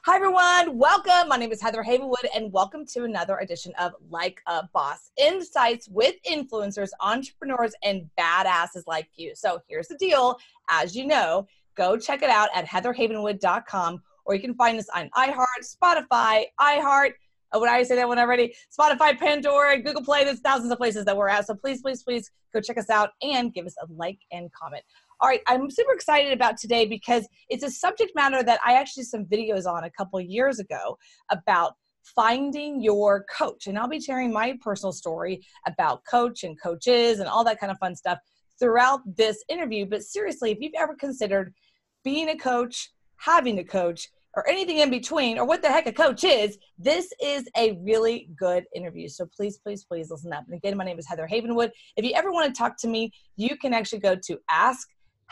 Hi, everyone. Welcome. My name is Heather Havenwood, and welcome to another edition of Like a Boss, insights with influencers, entrepreneurs, and badasses like you. So here's the deal. As you know, go check it out at heatherhavenwood.com, or you can find us on Spotify, would I say that one already? Spotify, Pandora, Google Play. There's thousands of places that we're at. So please, please, please go check us out and give us a like and comment. All right, I'm super excited about today because it's a subject matter that I actually did some videos on a couple of years ago about finding your coach. And I'll be sharing my personal story about coach and coaches and all that kind of fun stuff throughout this interview. But seriously, if you've ever considered being a coach, having a coach, or anything in between, or what the heck a coach is, this is a really good interview. So please, please, please listen up. And again, my name is Heather Havenwood. If you ever want to talk to me, you can actually go to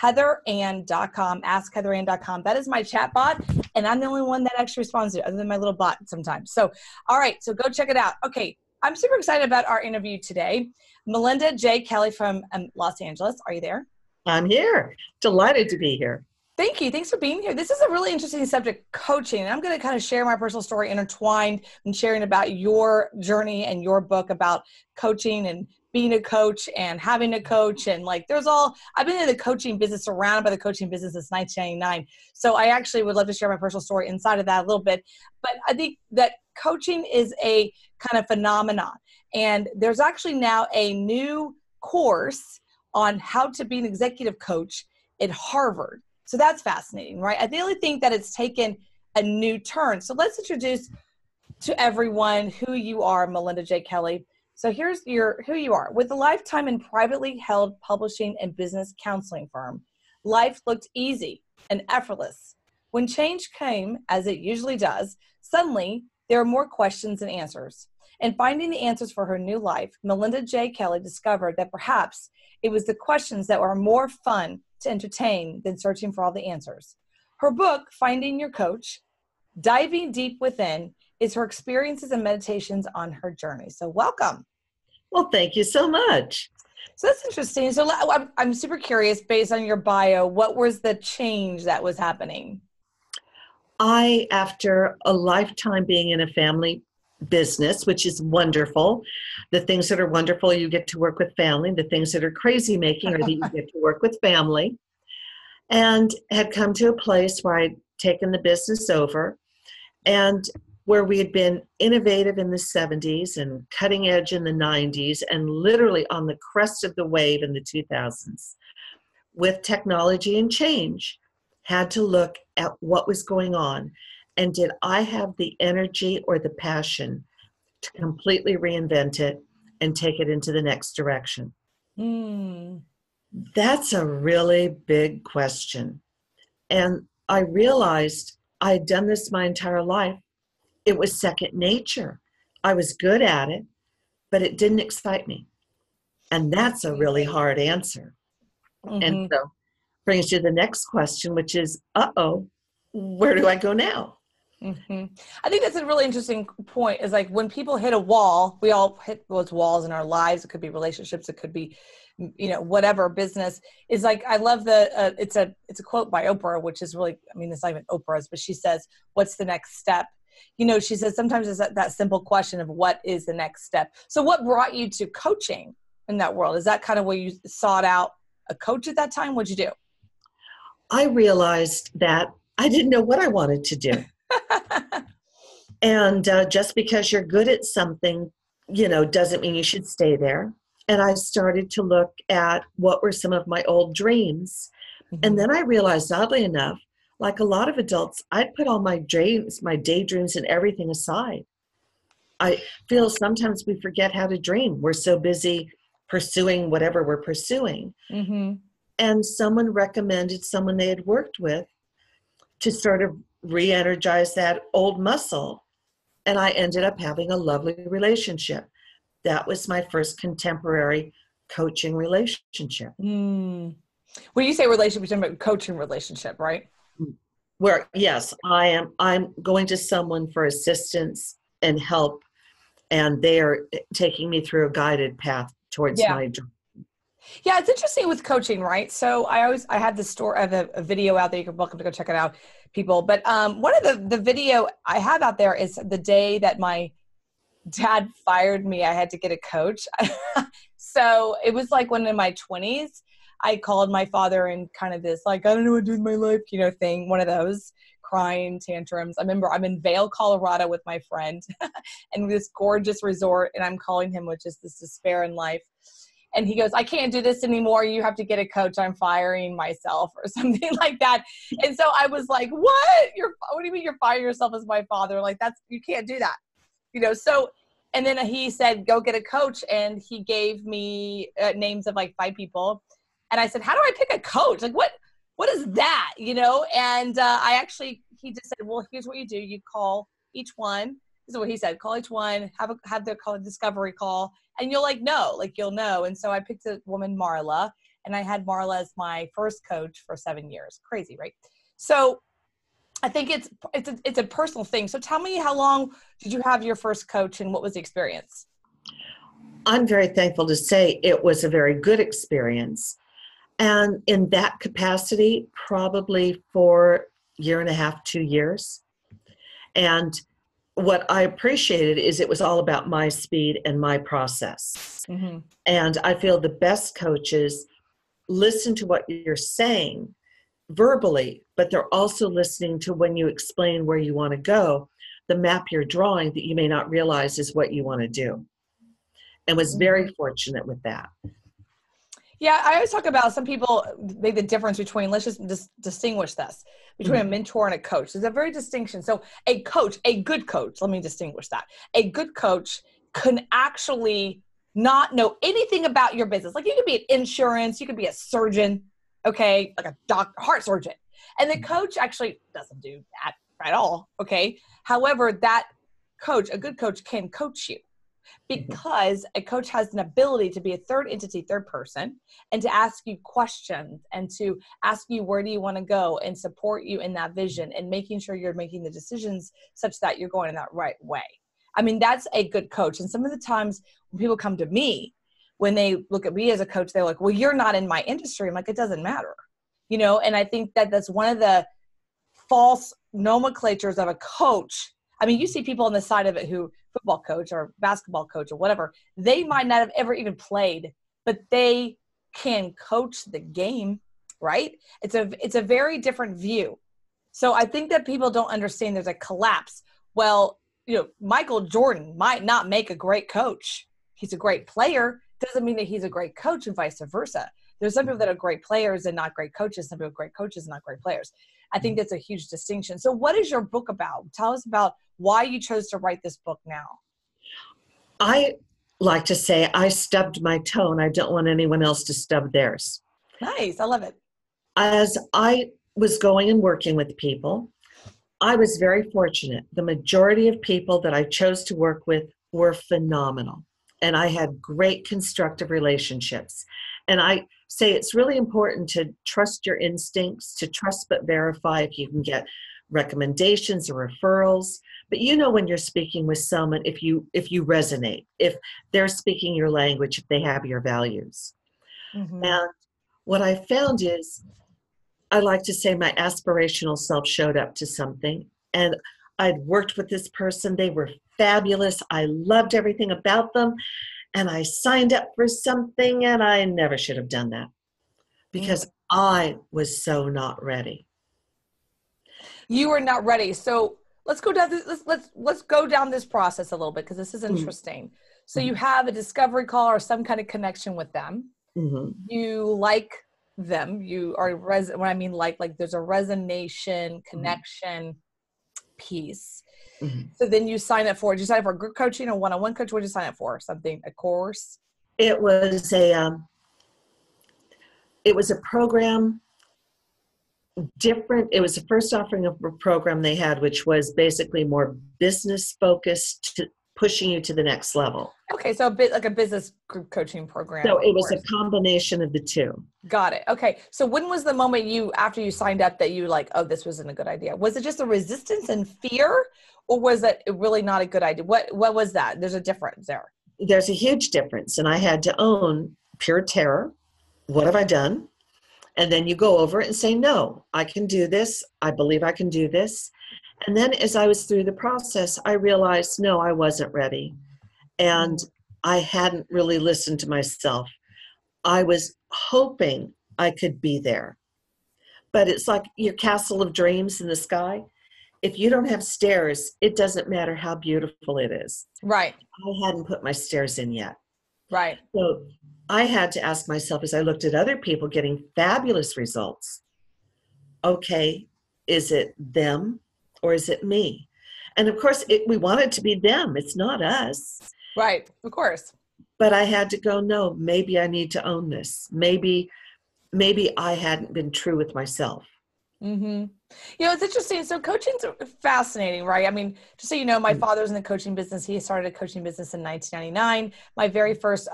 askheatherann.com, askheatherann.com. That is my chat bot, and I'm the only one that actually responds to it, other than my little bot sometimes. So, all right, so go check it out. Okay, I'm super excited about our interview today. Melinda J. Kelly from Los Angeles. Are you there? I'm here. Delighted to be here. Thank you. Thanks for being here. This is a really interesting subject, coaching. And I'm going to kind of share my personal story intertwined and sharing about your journey and your book about coaching and being a coach and having a coach. And like, I've been in the coaching business, surrounded by the coaching business since 1999. So I actually would love to share my personal story inside of that a little bit. But I think that coaching is a kind of phenomenon. And there's actually now a new course on how to be an executive coach at Harvard. So that's fascinating, right? I really think that it's taken a new turn. So let's introduce to everyone who you are, Melinda J. Kelly. So here's who you are. With a lifetime in privately held publishing and business counseling firm, life looked easy and effortless. When change came, as it usually does, suddenly there were more questions than answers. And finding the answers for her new life, Melinda J. Kelly discovered that perhaps it was the questions that were more fun to entertain than searching for all the answers. Her book, Finding Your Coach, Diving Deep Within, is her experiences and meditations on her journey. So welcome. Well, thank you so much. So that's interesting. So I'm super curious, based on your bio, what was the change that was happening? After a lifetime being in a family business, which is wonderful, the things that are wonderful, you get to work with family. The things that are crazy making are that you get to work with family. And had come to a place where I'd taken the business over and where we had been innovative in the 70s and cutting edge in the 90s and literally on the crest of the wave in the 2000s. With technology and change, had to look at what was going on. And did I have the energy or the passion to completely reinvent it and take it into the next direction? That's a really big question. And I realized I had done this my entire life. It was second nature. I was good at it, but it didn't excite me. And that's a really hard answer. Mm-hmm. And so brings you to the next question, which is, where do I go now? Mm-hmm. I think that's a really interesting point, is like when people hit a wall, we all hit those walls in our lives. It could be relationships. It could be, whatever business is like. I love it's a quote by Oprah, which is really, it's not even Oprah's, but she says, what's the next step? She says sometimes it's that simple question of what is the next step. So what brought you to coaching in that world? Is that kind of where you sought out a coach at that time? What'd you do? I realized that I didn't know what I wanted to do. And just because you're good at something, doesn't mean you should stay there. And I started to look at what were some of my old dreams. Mm-hmm. And then I realized, oddly enough, like a lot of adults, I'd put all my dreams, my daydreams and everything aside. I feel sometimes we forget how to dream. We're so busy pursuing whatever we're pursuing. Mm-hmm. And someone recommended someone they had worked with to sort of re-energize that old muscle. And I ended up having a lovely relationship. That was my first contemporary coaching relationship. When you say relationship, you're talking about coaching relationship, right? Where, yes, I'm going to someone for assistance and help, and they are taking me through a guided path towards my dream. Yeah, it's interesting with coaching, right? So I have this story, I have a video out there. You're welcome to go check it out. people. But one of the video I have out there is the day that my dad fired me. I had to get a coach. So it was like when in my 20s, I called my father in kind of this, like, I don't know what to do with my life, thing, one of those crying tantrums. I remember I'm in Vail, Colorado with my friend and this gorgeous resort, and I'm calling him with just this despair in life. And he goes, I can't do this anymore. You have to get a coach. I'm firing myself or something like that. And so I was like, what do you mean you're firing yourself as my father? Like, you can't do that. So, and then he said, go get a coach. And he gave me names of like 5 people. And I said, how do I pick a coach? Like, what is that? And he just said, well, here's what you do. You call each one. This is what he said. Call each one, have their call a discovery call, and you'll you'll know. And so I picked a woman, Marla, and I had Marla as my first coach for 7 years. Crazy, right? So I think it's a personal thing. So tell me, how long did you have your first coach and what was the experience? I'm very thankful to say it was a very good experience. And in that capacity, probably for 1.5 to 2 years. And what I appreciated is it was all about my speed and my process. Mm-hmm. And I feel the best coaches listen to what you're saying verbally, but they're also listening to when you explain where you want to go, the map you're drawing that you may not realize is what you want to do. And was very fortunate with that. Yeah, I always talk about some people make the difference between, let's just distinguish this, between a mentor and a coach. There's a very distinction. So a good coach, let me distinguish that. A good coach can actually not know anything about your business. Like, you could be an insurance, you could be a surgeon, okay, like a heart surgeon. And the coach actually doesn't do that at all, okay? However, a good coach can coach you. Because a coach has an ability to be a third entity, third person, and to ask you questions and to ask you where do you want to go and support you in that vision and making sure you're making the decisions such that you're going in that right way. I mean, that's a good coach. And some of the times when people come to me, when they look at me as a coach, they're like, well, you're not in my industry. I'm like, it doesn't matter. And I think that that's one of the false nomenclatures of a coach. I mean, you see people on the side of it who football coach or basketball coach or whatever, they might not have ever even played, but they can coach the game, right? It's a very different view. So I think that people don't understand there's a collapse. Well, Michael Jordan might not make a great coach. He's a great player. Doesn't mean that he's a great coach, and vice versa. There's some people that are great players and not great coaches. Some people are great coaches and not great players. I think that's a huge distinction. So what is your book about? Tell us about why you chose to write this book now. I like to say I stubbed my toe, and I don't want anyone else to stub theirs. Nice. I love it. As I was going and working with people, I was very fortunate. The majority of people that I chose to work with were phenomenal, and I had great constructive relationships. And I say it's really important to trust your instincts, to trust but verify if you can get recommendations or referrals. But when you're speaking with someone, if you resonate, if they're speaking your language, if they have your values. Mm-hmm. And what I found is, I like to say my aspirational self showed up to something, and I'd worked with this person. They were fabulous. I loved everything about them. And I signed up for something, and I never should have done that because I was so not ready. You were not ready. So let's go down this. Let's go down this process a little bit, because this is interesting. Mm-hmm. So you have a discovery call or some kind of connection with them. Mm-hmm. You like them. You are when I mean like there's a resonation, connection piece. Mm-hmm. So then you sign up for. Did you sign up for group coaching or one-on-one coach? What did you sign up for? Something, a course? It was a program. Different. It was the first offering of a program they had, which was basically more business focused, to pushing you to the next level. Okay, so a bit like a business group coaching program. So it was a combination of the two. Got it. Okay, so when was the moment after you signed up, that you like, oh, this wasn't a good idea? Was it just a resistance and fear, or was it really not a good idea? What was that? There's a difference there. There's a huge difference, and I had to own pure terror. What have I done? And then you go over it and say, no, I can do this. I believe I can do this. And then as I was through the process, I realized, no, I wasn't ready. And I hadn't really listened to myself. I was hoping I could be there. But it's like your castle of dreams in the sky. If you don't have stairs, it doesn't matter how beautiful it is. Right. I hadn't put my stairs in yet. Right. So I had to ask myself as I looked at other people getting fabulous results, okay, is it them or is it me? And of course, we want it to be them. It's not us. Right. Of course. But I had to go, no, maybe I need to own this. Maybe I hadn't been true with myself. Mm-hmm. You know, it's interesting. So coaching's fascinating, right? I mean, just so you know, my father's in the coaching business. He started a coaching business in 1999. My very first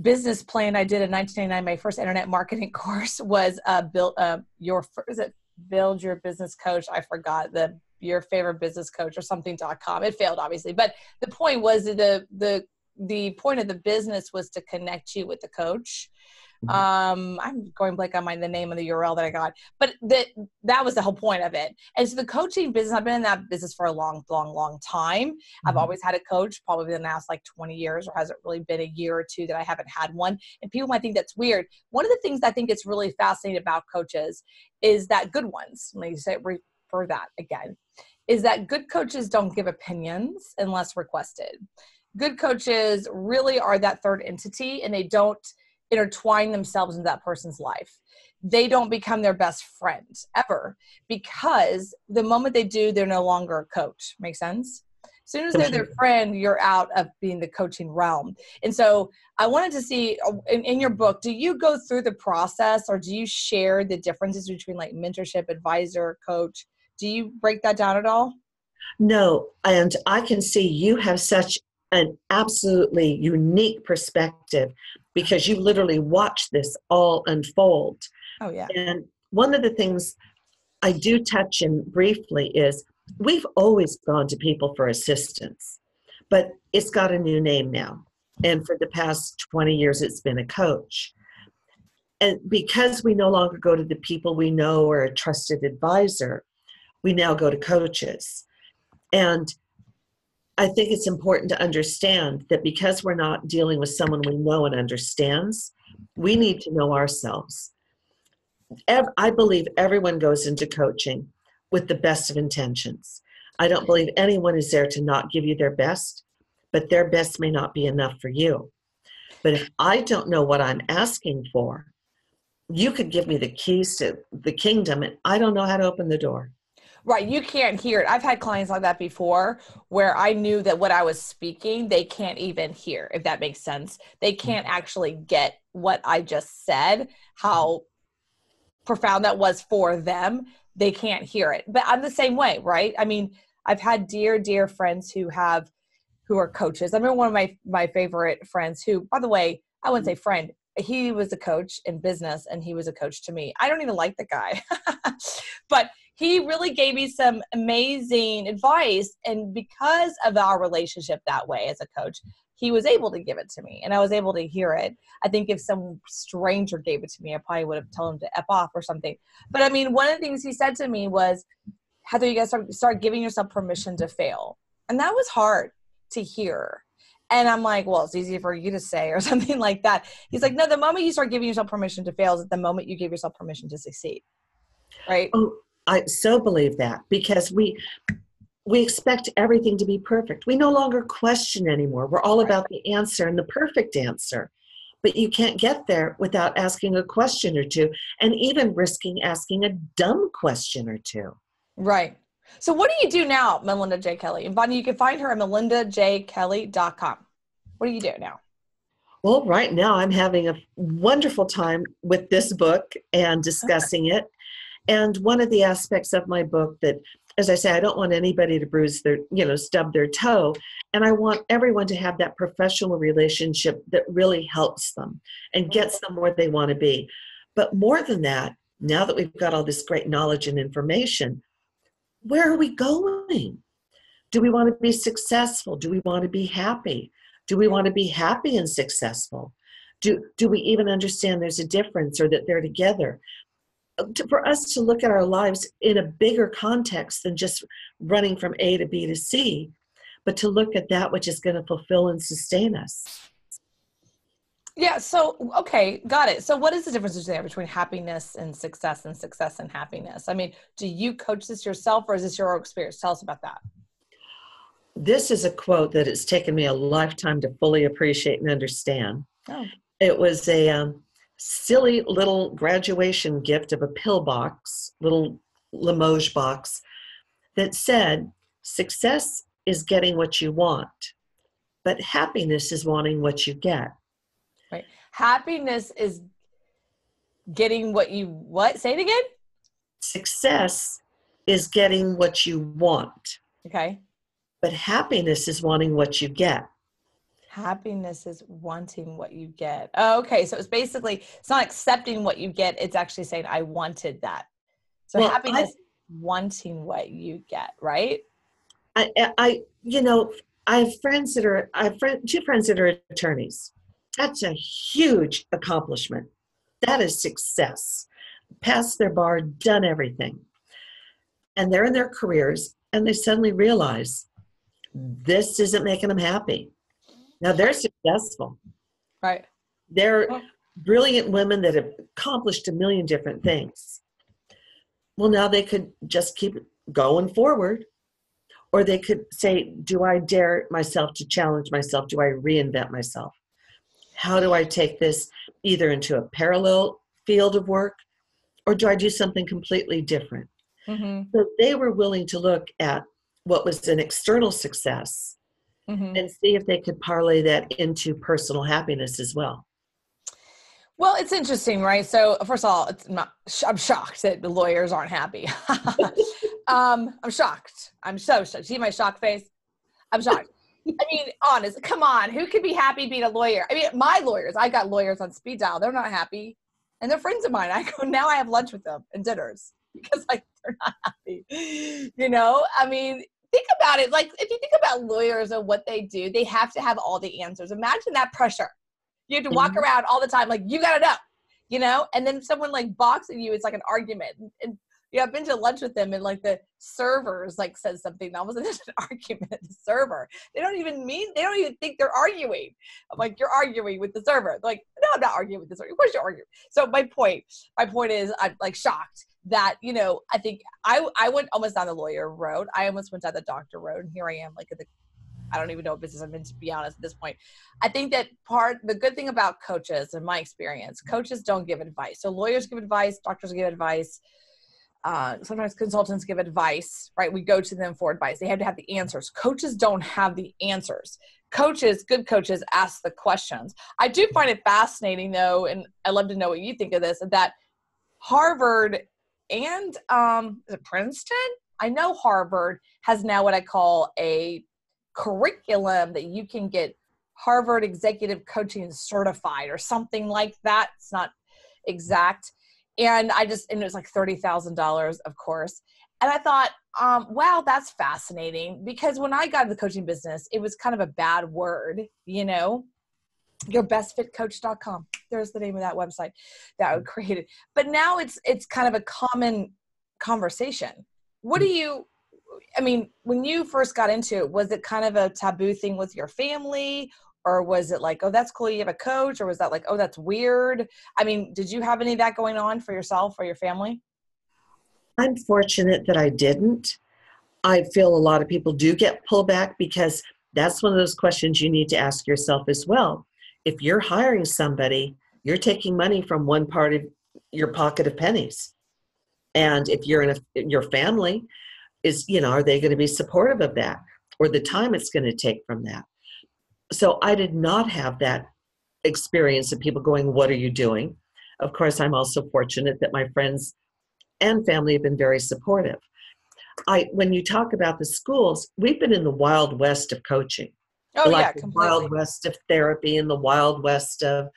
business plan I did in 1999, my first internet marketing course was build your business coach. I forgot your favorite business coach or something.com. It failed, obviously. But the point was the point of the business was to connect you with the coach. I'm going blank on the name of the URL that I got, but that was the whole point of it. And so the coaching business, I've been in that business for a long time. I've always had a coach, probably the last like 20 years, or hasn't really been a year or two that I haven't had one. And people might think that's weird. One of the things I think it's really fascinating about coaches is that good ones, let me say for that again, is that good coaches don't give opinions unless requested. Good coaches really are that third entity, and they don't intertwine themselves into that person's life. They don't become their best friend ever, because the moment they do, they're no longer a coach. Make sense? As soon as they're their friend, you're out of being the coaching realm. And so I wanted to see in your book, do you go through the process, or do you share the differences between like mentorship, advisor, coach? Do you break that down at all? No, and I can see you have such an absolutely unique perspective because you literally watch this all unfold. Oh, yeah. And one of the things I do touch in briefly is we've always gone to people for assistance, but it's got a new name now. And for the past 20 years, it's been a coach. And because we no longer go to the people we know or a trusted advisor, we now go to coaches. And I think it's important to understand that because we're not dealing with someone we know and understands, we need to know ourselves. I believe everyone goes into coaching with the best of intentions. I don't believe anyone is there to not give you their best, but their best may not be enough for you. But if I don't know what I'm asking for, you could give me the keys to the kingdom and I don't know how to open the door. Right. You can't hear it. I've had clients like that before where I knew that what I was speaking, they can't even hear, if that makes sense. They can't actually get what I just said, how profound that was for them. They can't hear it. But I'm the same way, right? I mean, I've had dear friends who are coaches. I remember one of my favorite friends who, by the way, I wouldn't say friend, he was a coach in business and he was a coach to me. I don't even like the guy, but he really gave me some amazing advice. And because of our relationship that way as a coach, he was able to give it to me and I was able to hear it. I think if some stranger gave it to me, I probably would have told him to F off or something. But I mean, one of the things he said to me was, Heather, you guys start giving yourself permission to fail. And that was hard to hear. And I'm like, well, it's easy for you to say or something like that. He's like, no, the moment you start giving yourself permission to fail is the moment you give yourself permission to succeed. Right? Oh, I so believe that because we expect everything to be perfect. We no longer question anymore. We're all about the answer and the perfect answer. But you can't get there without asking a question or two and even risking asking a dumb question or two. Right. So what do you do now, Melinda J. Kelly? And Bonnie, you can find her at melindajkelly.com. What do you do now? Well, right now I'm having a wonderful time with this book and discussing it. And one of the aspects of my book that, as I say, I don't want anybody to bruise their, stub their toe. And I want everyone to have that professional relationship that really helps them and gets them where they want to be. But more than that, now that we've got all this great knowledge and information, where are we going? Do we want to be successful? Do we want to be happy? Do we want to be happy and successful? Do we even understand there's a difference or that they're together? For us to look at our lives in a bigger context than just running from A to B to C, but to look at that which is going to fulfill and sustain us. Yeah. So, okay, got it. So what is the difference between happiness and success and happiness? I mean, do you coach this yourself or is this your own experience? Tell us about that. This is a quote that it's taken me a lifetime to fully appreciate and understand. Oh. It was a silly little graduation gift of a pill box, little Limoges box, that said, success is getting what you want, but happiness is wanting what you get. Right. Happiness is getting what? Say it again? Success is getting what you want. Okay. But happiness is wanting what you get. Happiness is wanting what you get. Oh, okay. So it's not accepting what you get. It's actually saying, I wanted that. So Well, happiness, wanting what you get, right? I have two friends that are attorneys. That's a huge accomplishment. That is success. Passed their bar, done everything. And they're in their careers and they suddenly realize this isn't making them happy. Now they're successful. Right. They're brilliant women that have accomplished a million different things. Well, now they could just keep going forward, or they could say, do I dare myself to challenge myself? Do I reinvent myself? How do I take this either into a parallel field of work, or do I do something completely different? Mm-hmm. So they were willing to look at what was an external success and see if they could parlay that into personal happiness as well. Well, it's interesting, right? So first of all, I'm shocked that the lawyers aren't happy. I'm shocked. I'm so shocked. See my shocked face? I'm shocked. I mean, honest, come on. Who could be happy being a lawyer? I mean, my lawyers, I got lawyers on speed dial. They're not happy. And they're friends of mine. Now I have lunch with them and dinners because they're not happy. I mean, think about it. Like, if you think about lawyers and what they do, they have to have all the answers. Imagine that pressure. You have to walk around all the time like, you got to know, and then someone like boxing you, it's like an argument. And I've been to lunch with them and like the servers like says something, almost there's an argument at the server. They don't even think they're arguing. I'm like, you're arguing with the server. They're like, no, I'm not arguing with the server. Of course you're arguing. So my point is I'm like shocked that, I think I went almost down the lawyer road. I almost went down the doctor road, and here I am like I don't even know what business I'm in, to be honest, at this point. I think that the good thing about coaches, in my experience, coaches don't give advice. So lawyers give advice, doctors give advice, sometimes consultants give advice, right? We go to them for advice. They have to have the answers. Coaches don't have the answers. Good coaches ask the questions. I do find it fascinating, though, and I'd love to know what you think of this, that Harvard and is it Princeton? I know Harvard has now what I call a curriculum that you can get Harvard Executive Coaching Certified or something like that. It's not exact. And it was like $30,000, of course. And I thought, wow, that's fascinating, because when I got into the coaching business, it was kind of a bad word, yourbestfitcoach.com. There's the name of that website that I created. But now it's kind of a common conversation. When you first got into it, was it kind of a taboo thing with your family? Or was it like, oh, that's cool, you have a coach? Or was that like, oh, that's weird? I mean, did you have any of that going on for yourself or your family? I'm fortunate that I didn't. I feel a lot of people do get pullback, because that's one of those questions you need to ask yourself as well. If you're hiring somebody, you're taking money from one part of your pocket of pennies. And if you're in your family, are they going to be supportive of that, or the time it's going to take from that? So I did not have that experience of people going, what are you doing? Of course, I'm also fortunate that my friends and family have been very supportive. When you talk about the schools, we've been in the wild west of coaching. Oh, yeah, completely. The wild west of therapy and the wild west of,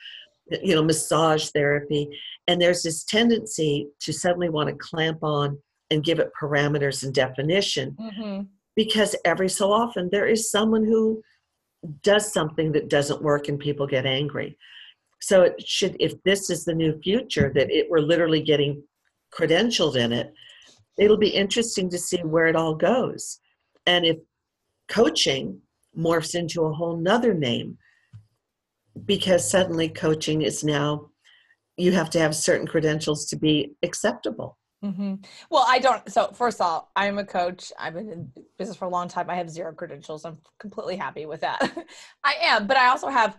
massage therapy. And there's this tendency to suddenly want to clamp on and give it parameters and definition, because every so often there is someone who does something that doesn't work and people get angry. So it should, if this is the new future, that we're literally getting credentialed in it, it'll be interesting to see where it all goes. And if coaching morphs into a whole nother name, because suddenly coaching is now, you have to have certain credentials to be acceptable. Mm-hmm. Well, I don't. So first of all, I'm a coach. I've been in business for a long time. I have 0 credentials. I'm completely happy with that. I am, but I also have,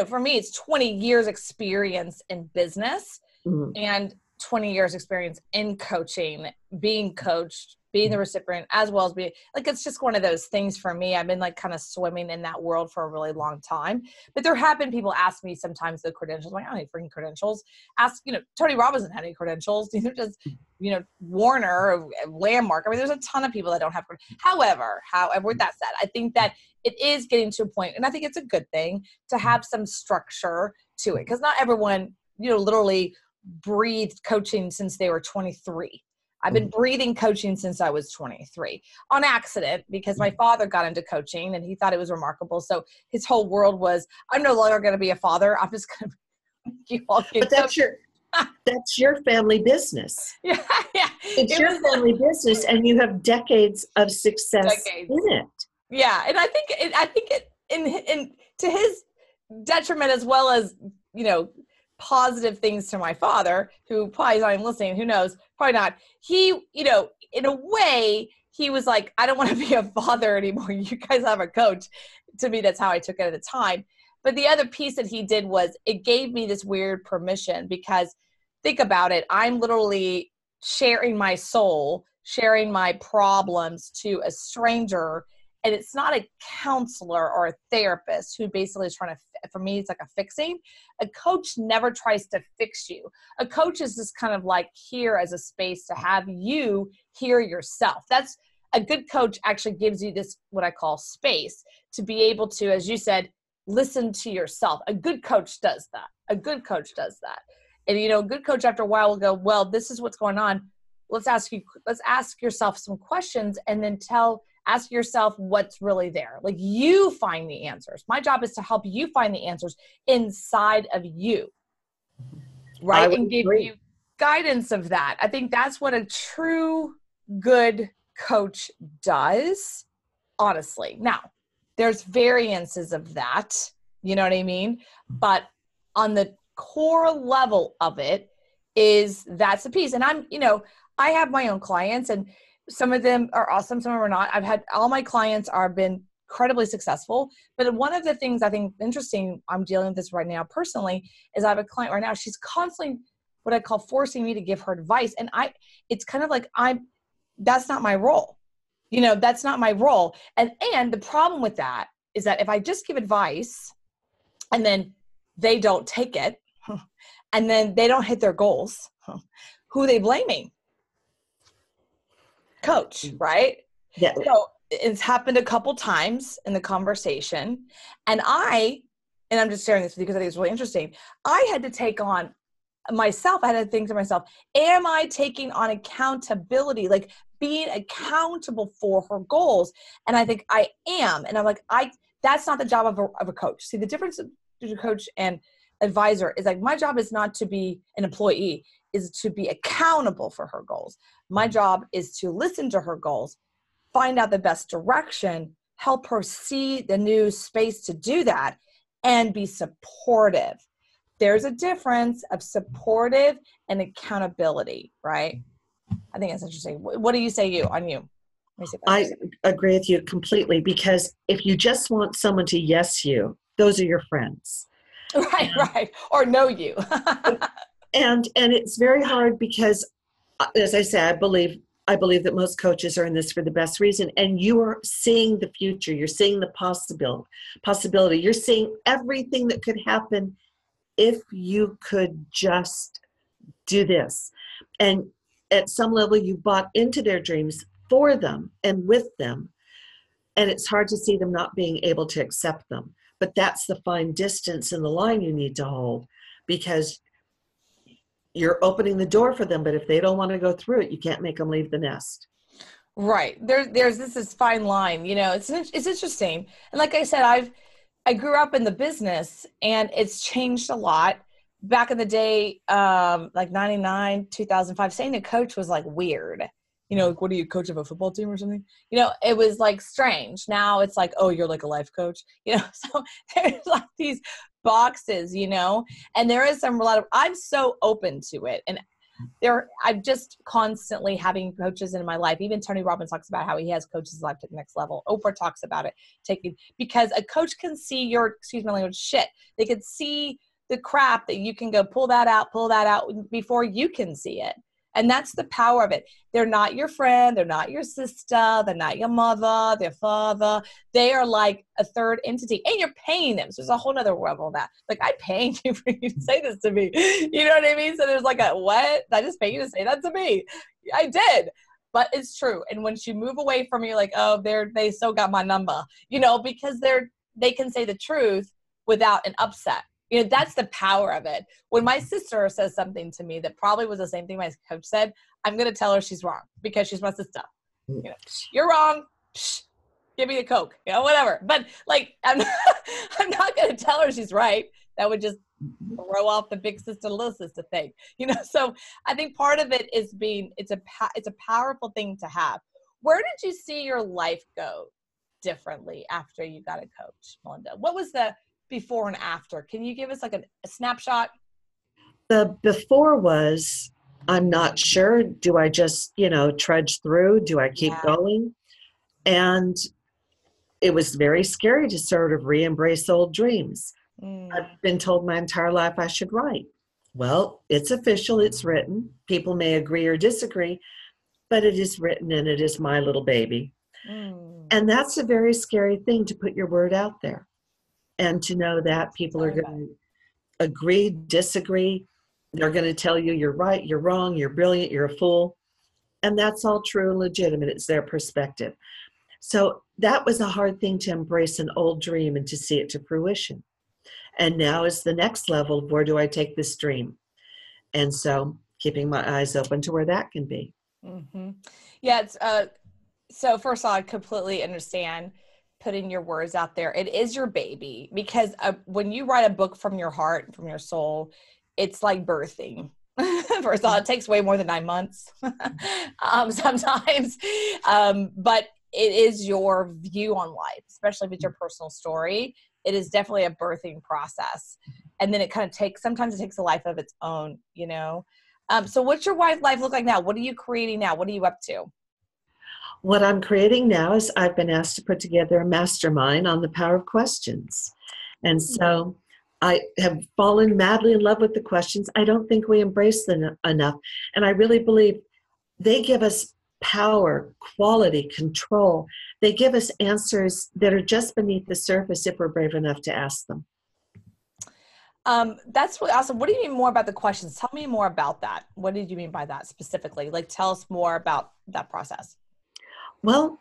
for me, it's 20 years experience in business and 20 years experience in coaching, being coached, being the recipient, as well as being like, it's just one of those things for me. I've been like kind of swimming in that world for a really long time, but there have been people ask me sometimes the credentials. I'm like, I don't need freaking credentials. Ask, Tony Robbins had any credentials. These are just, Warner, Landmark. I mean, there's a ton of people that don't have. However, with that said, I think that it is getting to a point, and I think it's a good thing to have some structure to it, because not everyone, literally breathed coaching since they were 23. I've been breathing coaching since I was 23 on accident, because my father got into coaching and he thought it was remarkable. So his whole world was, I'm no longer going to be a father. I'm just going to keep on. But that's your family business. Yeah. It's your family business, and you have decades of success in it. Yeah. And I think it in to his detriment, as well as, positive things to my father, who probably is not even listening, who knows, probably not. He, in a way, he was like, I don't want to be a father anymore. You guys have a coach. To me, that's how I took it at the time. But the other piece that he did was it gave me this weird permission, because think about it. I'm literally sharing my soul, sharing my problems to a stranger. And it's not a counselor or a therapist who basically is trying to, for me, it's like a fixing. A coach never tries to fix you. A coach is just kind of like here as a space to have you hear yourself. That's a good coach actually gives you this, what I call space, to be able to, as you said, listen to yourself. A good coach does that. A good coach does that. And, a good coach after a while will go, well, this is what's going on. Let's ask yourself some questions, and then ask yourself what's really there. Like, you find the answers. My job is to help you find the answers inside of you, right? And give you guidance of that. I think that's what a true good coach does, honestly. Now, there's variances of that, you know what I mean? But on the core level of it that's the piece. And I have my own clients, and some of them are awesome, some of them are not. I've had all my clients been incredibly successful. But one of the things I think interesting, I'm dealing with this right now personally, is I have a client right now. She's constantly what I call forcing me to give her advice. And it's kind of like that's not my role. That's not my role. And the problem with that is that if I just give advice and then they don't take it and then they don't hit their goals, who are they blaming? Coach, right? Yeah. So it's happened a couple times in the conversation. And I'm just sharing this because I think it's really interesting. I had to take on myself. I had to think to myself, am I taking on accountability? Like being accountable for her goals? And I think I am. And I'm like, that's not the job of a coach. See, the difference between a coach and advisor is like, my job is not to be an employee, is to be accountable for her goals. My job is to listen to her goals, find out the best direction, help her see the new space to do that, and be supportive. There's a difference of supportive and accountability, right? I think that's interesting. What do you say on you? I agree with you completely, because if you just want someone to yes you, those are your friends. Right. Or know you. And it's very hard because, as I say, I believe that most coaches are in this for the best reason. And you are seeing the future. You're seeing the possibility. You're seeing everything that could happen if you could just do this. And at some level, you bought into their dreams for them and with them. And it's hard to see them not being able to accept them. But that's the fine distance and the line you need to hold, because you're opening the door for them. But if they don't want to go through it, you can't make them leave the nest. Right. There's this fine line, it's interesting. And like I said, I grew up in the business, and it's changed a lot. back in the day, like 99, 2005, saying a coach was like weird. You know, like, what are you, coach of a football team or something? You know, it was like strange. Now it's like, oh, you're like a life coach, you know? So there's like these boxes, you know, and there is a lot of, I'm so open to it. And I'm just constantly having coaches in my life. Even Tony Robbins talks about how he has coaches' life to the next level. Oprah talks about it, because a coach can see your, excuse my language, shit. They could see the crap that you can go pull that out before you can see it. And that's the power of it. They're not your friend. They're not your sister. They're not your mother, their father. They are like a third entity, and you're paying them. So there's a whole nother level of that. Like, I paid you for you to say this to me. You know what I mean? So there's like a, what? I just paid you to say that to me. I did. But it's true. And once you move away from me, you're like, oh, they still got my number, you know, because they can say the truth without an upset. You know, that's the power of it. When my sister says something to me that probably was the same thing my coach said, I'm going to tell her she's wrong because she's my sister. You know, you're wrong. Psh, give me a Coke, you know, whatever. But like, I'm not going to tell her she's right. That would just throw off the big sister, little sister thing, you know? So I think part of it is it's a powerful thing to have. Where did you see your life go differently after you got a coach, Melinda? What was the before and after? Can you give us like a snapshot? The before was, I'm not sure. Do I just, trudge through? Do I keep going? And it was very scary to sort of re-embrace old dreams. I've been told my entire life I should write. Well, it's official. It's written. People may agree or disagree, but it is written and it is my little baby. And that's a very scary thing, to put your word out there. And to know that people are going to agree, disagree. They're going to tell you you're right, you're wrong, you're brilliant, you're a fool. And that's all true and legitimate. It's their perspective. So that was a hard thing, to embrace an old dream and to see it to fruition. And now is the next level of, where do I take this dream? And so keeping my eyes open to where that can be. Mm-hmm. Yeah. It's, so first of all, I completely understand putting your words out there. It is your baby, because when you write a book from your heart, from your soul, it's like birthing. First of all, it takes way more than 9 months sometimes. But it is your view on life, especially if it's your personal story. It is definitely a birthing process. And then it kind of sometimes it takes a life of its own, you know? So what's your life look like now? What are you creating now? What are you up to? What I'm creating now is, I've been asked to put together a mastermind on the power of questions. And so I have fallen madly in love with the questions. I don't think we embrace them enough. And I really believe they give us power, quality, control. They give us answers that are just beneath the surface if we're brave enough to ask them. That's really awesome. What do you mean more about the questions? Tell me more about that. What did you mean by that specifically? Like, tell us more about that process. Well,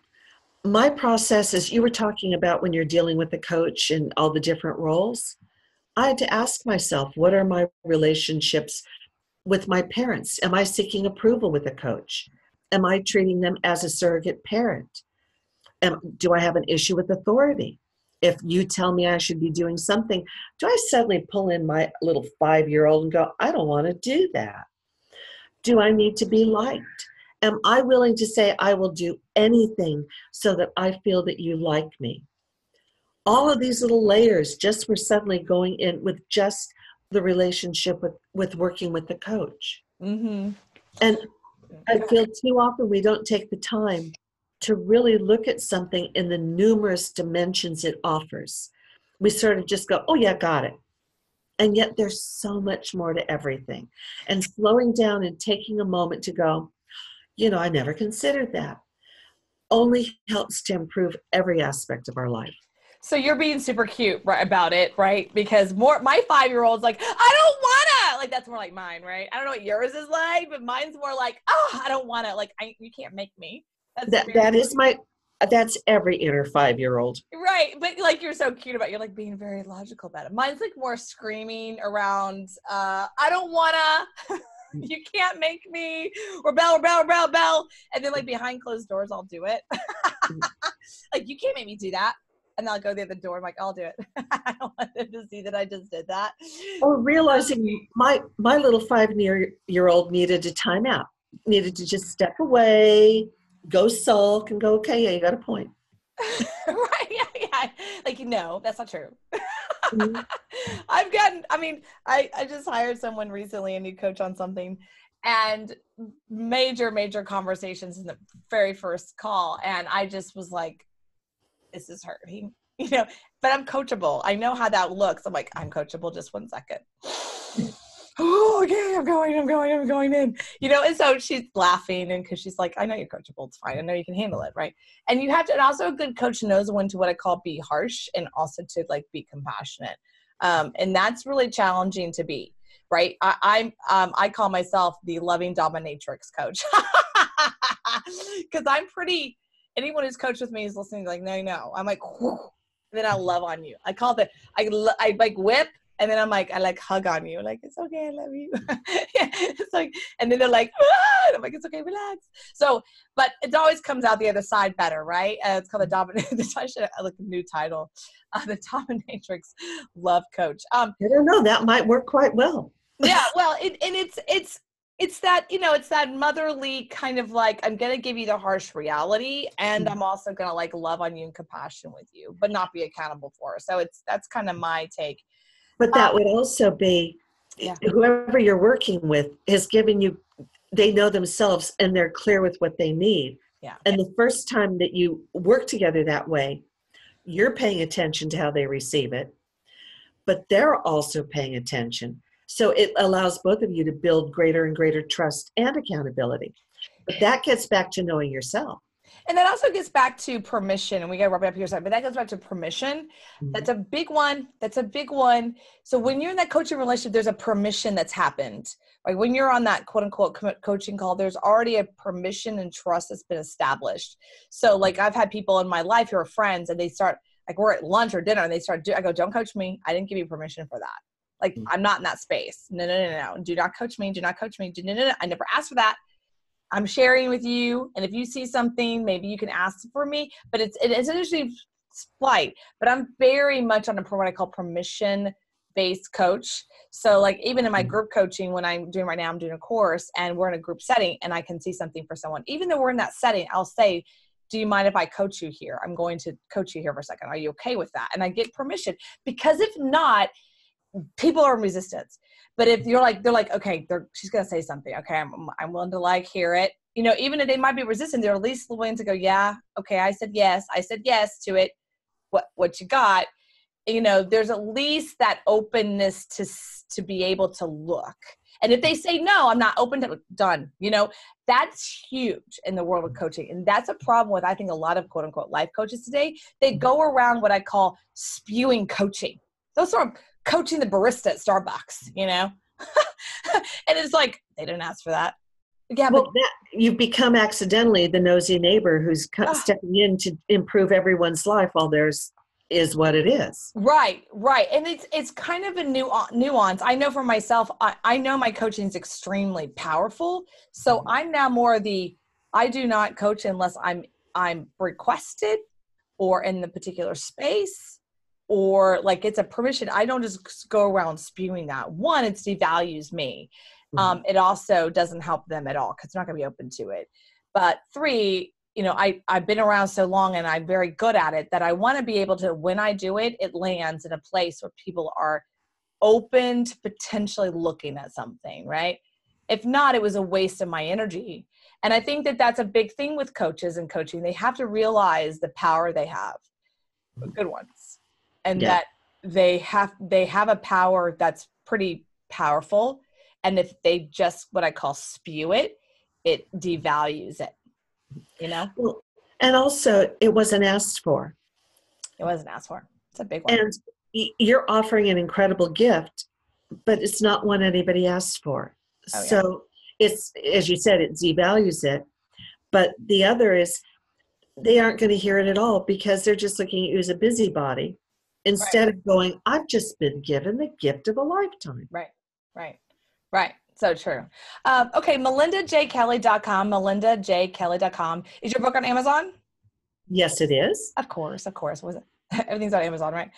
my process is, you were talking about when you're dealing with a coach and all the different roles. I had to ask myself, what are my relationships with my parents? Am I seeking approval with a coach? Am I treating them as a surrogate parent? Do I have an issue with authority? If you tell me I should be doing something, do I suddenly pull in my little 5-year-old and go, I don't want to do that? Do I need to be liked? Am I willing to say I will do anything so that I feel that you like me? All of these little layers just were suddenly going in with just the relationship with working with the coach. Mm-hmm. And I feel too often we don't take the time to really look at something in the numerous dimensions it offers. We sort of just go, oh yeah, got it. And yet there's so much more to everything. And slowing down and taking a moment to go, I never considered that, only helps to improve every aspect of our life. So you're being super cute about it, right? Because my 5-year-old's like, I don't wanna, like, that's more like mine, right? I don't know what yours is like, but mine's more like, oh, I don't wanna, like, you can't make me. That's every inner 5-year-old. Right. But like, you're so cute about it. You're like being very logical about it. Mine's like more screaming around, I don't wanna, you can't make me, rebel. And then like behind closed doors, I'll do it. Like, you can't make me do that. Yeah. And I'll go the other door. I'm like, I'll do it. I don't want them to see that I just did that. Or realizing my little 5-year-old needed a timeout, needed to just step away, go sulk, and go, okay, yeah, you got a point. Right. Yeah. Yeah. Like, no, that's not true. Mm-hmm. I just hired someone recently, a new coach on something, and major conversations in the very first call. And I just was like, this is hurting, but I'm coachable. I know how that looks. I'm like, I'm coachable. Just 1 second. Oh, okay, I'm going in, and so she's laughing, and because she's like, I know you're coachable, it's fine, I know you can handle it, right? And you have to, and also a good coach knows when to, what I call, be harsh, and also to like be compassionate, and that's really challenging to be, right? I call myself the loving dominatrix coach, because I'm pretty, anyone who's coached with me is listening, like, no, I'm like, whew, then I love on you. I like whip. And then I'm like, I like hug on you. Like, it's okay, I love you. Yeah, it's like, and then they're like, ah! And I'm like, it's okay, relax. So, but it always comes out the other side better, right? It's called I like the new title, the Dominatrix Love Coach. I don't know, that might work quite well. Yeah, well, it's that, it's that motherly kind of like, I'm going to give you the harsh reality, and I'm also going to like love on you and compassion with you, but not be accountable for. So that's kind of my take. But that would also be, whoever you're working with has given you, they know themselves and they're clear with what they need. Yeah. And the first time that you work together that way, you're paying attention to how they receive it, but they're also paying attention. So it allows both of you to build greater and greater trust and accountability. But that gets back to knowing yourself. And that also gets back to permission, and we got to wrap it up here, but that goes back to permission. That's a big one. So when you're in that coaching relationship, there's a permission that's happened. Like when you're on that quote unquote coaching call, there's already a permission and trust that's been established. So like I've had people in my life who are friends, and they start, like we're at lunch or dinner, and they start, I go, don't coach me. I didn't give you permission for that. Like I'm not in that space. No. Do not coach me. No. I never asked for that. I'm sharing with you, and if you see something, maybe you can ask for me, but it's initially slight, but I'm very much on what I call permission-based coach. So like even in my group coaching, when I'm doing right now, I'm doing a course and we're in a group setting and I can see something for someone. Even though we're in that setting, I'll say, do you mind if I coach you here? I'm going to coach you here for a second. Are you okay with that? And I get permission, because if not, people are in resistance. But if you're like, they're like, okay, she's going to say something. Okay. I'm willing to like hear it. Even if they might be resistant, they're at least willing to go, yeah, okay. I said yes to it. What you got, there's at least that openness to be able to look. And if they say, no, I'm not open to, done, that's huge in the world of coaching. And that's a problem with, I think, a lot of quote unquote life coaches today. They go around what I call spewing coaching. Those sort of coaching the barista at Starbucks, and it's like, they didn't ask for that. Yeah, well, but you've become accidentally the nosy neighbor who's stepping in to improve everyone's life while theirs is what it is. Right. And it's kind of a nuance. I know for myself, I know my coaching is extremely powerful. So I'm now more I do not coach unless I'm requested or in the particular space, or like it's a permission. I don't just go around spewing that. One, it devalues me. It also doesn't help them at all because they're not going to be open to it. But three, I've been around so long and I'm very good at it that I want to be able to, when I do it, it lands in a place where people are open to potentially looking at something, right? If not, it was a waste of my energy. And I think that that's a big thing with coaches and coaching. They have to realize the power they have, good ones, and that they have a power that's pretty powerful. And if they just, what I call, spew it, it devalues it, Well, and also it wasn't asked for. It wasn't asked for. It's a big one. And you're offering an incredible gift, but it's not one anybody asked for. So it's, as you said, it devalues it. But the other is they aren't going to hear it at all because they're just looking at you as a busybody instead of going, I've just been given the gift of a lifetime. Right. So true. Okay. MelindaJKelly.com. MelindaJKelly.com. Is your book on Amazon? Yes, it is. Of course. Was it? Everything's on Amazon, right?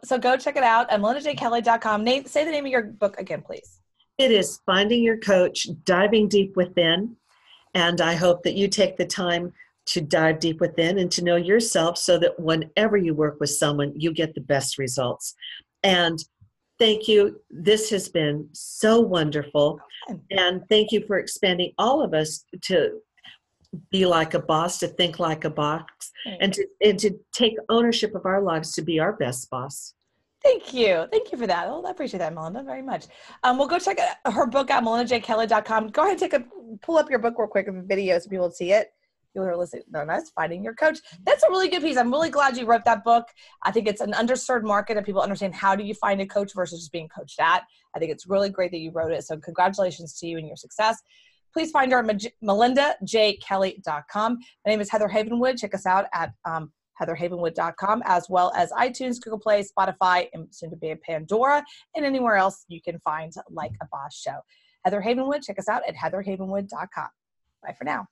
So go check it out at melindajkelly.com. Nate, say the name of your book again, please. It is Finding Your Coach, Diving Deep Within. And I hope that you take the time to dive deep within and to know yourself so that whenever you work with someone, you get the best results. And thank you. This has been so wonderful. And thank you for expanding all of us to be like a boss, to think like a boss, and to take ownership of our lives to be our best boss. Thank you. Thank you for that. Oh, I appreciate that, Melinda, very much. We'll go check her book out, melindajkelly.com. Go ahead and pull up your book real quick of a video so people see it. People are listening. No, that's Finding Your Coach. That's a really good piece. I'm really glad you wrote that book. I think it's an underserved market and people understand how do you find a coach versus just being coached at. I think it's really great that you wrote it. So congratulations to you and your success. Please find her at melindajkelly.com. My name is Heather Havenwood. Check us out at heatherhavenwood.com, as well as iTunes, Google Play, Spotify, and soon to be Pandora, and anywhere else you can find Like a Boss show. Heather Havenwood, check us out at heatherhavenwood.com. Bye for now.